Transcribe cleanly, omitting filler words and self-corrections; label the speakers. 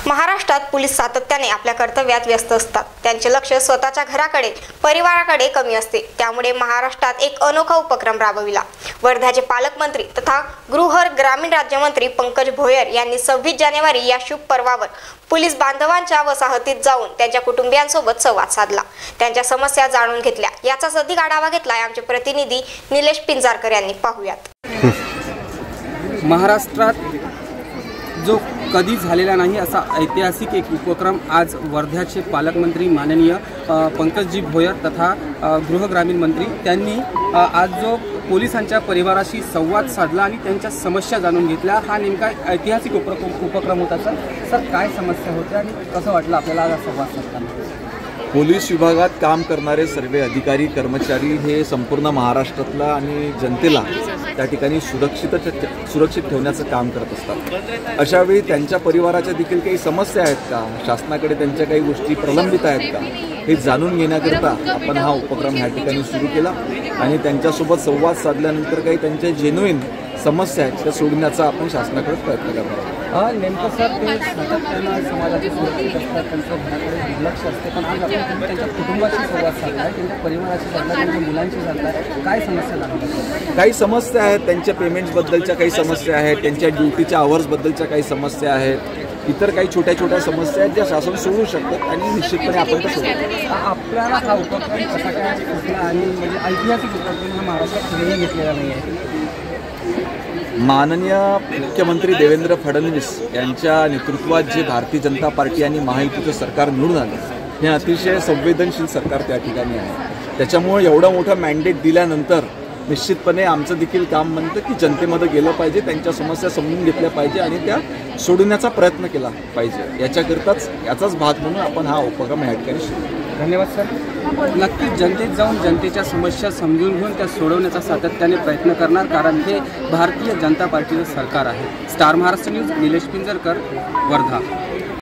Speaker 1: महाराष्ट्रात पोलीस सातत्याने आपल्या कर्तव्यात व्यस्त असतात। त्यांचे लक्ष स्वतःच्या घराकडे, परिवाराकडे कमी असते। त्यामुळे महाराष्ट्रात एक अनोखा उपक्रम राबविला। वर्ध्याचे पालकमंत्री तथा गृह ग्रामीण राज्यमंत्री पंकज भोयर यांनी 26 जानेवारी या शुभ पर्वावर पोलीस बांधवांच्या वसाहतीत जाऊन त्यांच्या कुटुंबियांसोबत संवाद साधला, त्यांच्या समस्या जाणून घेतल्या। याचाच अधिक आढावा घेतलाय आमचे प्रतिनिधी निलेश पिंजारकर यांनी। पाहूयात।
Speaker 2: महाराष्ट्रात जो कधी झालेला नाही असा ऐतिहासिक एक उपक्रम आज वर्ध्याचे पालकमंत्री माननीय पंकजजी भोयर तथा गृह ग्रामीण मंत्री त्यांनी आज जो पोलिसांच्या परिवाराशी संवाद साधला आणि त्यांच्या समस्या जाणून घेतल्या। हा नेमका ऐतिहासिक उपक्रम होता। सर काय समस्या होत्या आणि कसं वाटलं आपल्याला आज संवाद साधताना?
Speaker 3: पोलीस विभागात काम करणारे सर्व अधिकारी कर्मचारी हे संपूर्ण महाराष्ट्रातला आणि जनतेला त्या ठिकाणी सुरक्षित ठेवण्याचं काम करत असतात। अशावेळी त्यांच्या परिवाराच्या देखील काही समस्या आहेत का, शासनाकडे त्यांच्या काही गोष्टी प्रलंबित आहेत का, हे जाणून घेण्याकरिता आपण हा उपक्रम ह्या ठिकाणी सुरू केला आणि त्यांच्यासोबत संवाद साधल्यानंतर काही त्यांच्या जेन्युइन समस्या आहेत त्या सोडण्याचा आपण शासनाकडे प्रयत्न करणार आहोत।
Speaker 2: नेमकं सर ते सातत्यानं समाजाची सुरक्षित असतात, त्यांचं घराकडे दुर्लक्ष असते, पण आज आपण त्यांच्या कुटुंबाशी संवाद साधला आहे, त्यांच्या परिवाराशी साधला, त्यांच्या मुलांशी साधला आहे। काय समस्या लागतात?
Speaker 3: काही समस्या आहेत, त्यांच्या पेमेंट्सबद्दलच्या काही समस्या आहेत, त्यांच्या ड्युटीच्या आवर्सबद्दलच्या काही समस्या आहेत, इतर काही छोट्या छोट्या समस्या आहेत ज्या शासन सोडू शकतात आणि निश्चितपणे आपण ते सोडू।
Speaker 2: आपल्याला हा उपक्रम कसा काय सुचला आणि म्हणजे ऐतिहासिक उपक्रम हा महाराष्ट्रात कधीही घेतलेला नाही आहे?
Speaker 3: माननीय मुख्यमंत्री देवेंद्र फडणवीस यांच्या नेतृत्वात जे भारतीय जनता पार्टी आणि महायुतीचं सरकार निवडून आलं हे अतिशय संवेदनशील सरकार त्या ठिकाणी आहे। त्याच्यामुळे एवढं मोठं मॅन्डेट दिल्यानंतर निश्चितपणे आमचं देखील काम म्हणतं की जनतेमध्ये गेलं पाहिजे, त्यांच्या समस्या समजून घेतल्या पाहिजे आणि त्या सोडवण्याचा प्रयत्न केला पाहिजे। याचाच भाग म्हणून आपण हा उपक्रम या ठिकाणी सुरू केला।
Speaker 2: धन्यवाद सर। नक्कीच जनतेत जाऊन जनतेच्या समस्या समजून घेऊन त्या सोडवण्याचा सातत्याने प्रयत्न करणार, कारण हे भारतीय जनता पार्टीचं सरकार आहे। Star Maharashtra news, Nilesh Pinjarkar, Wardha.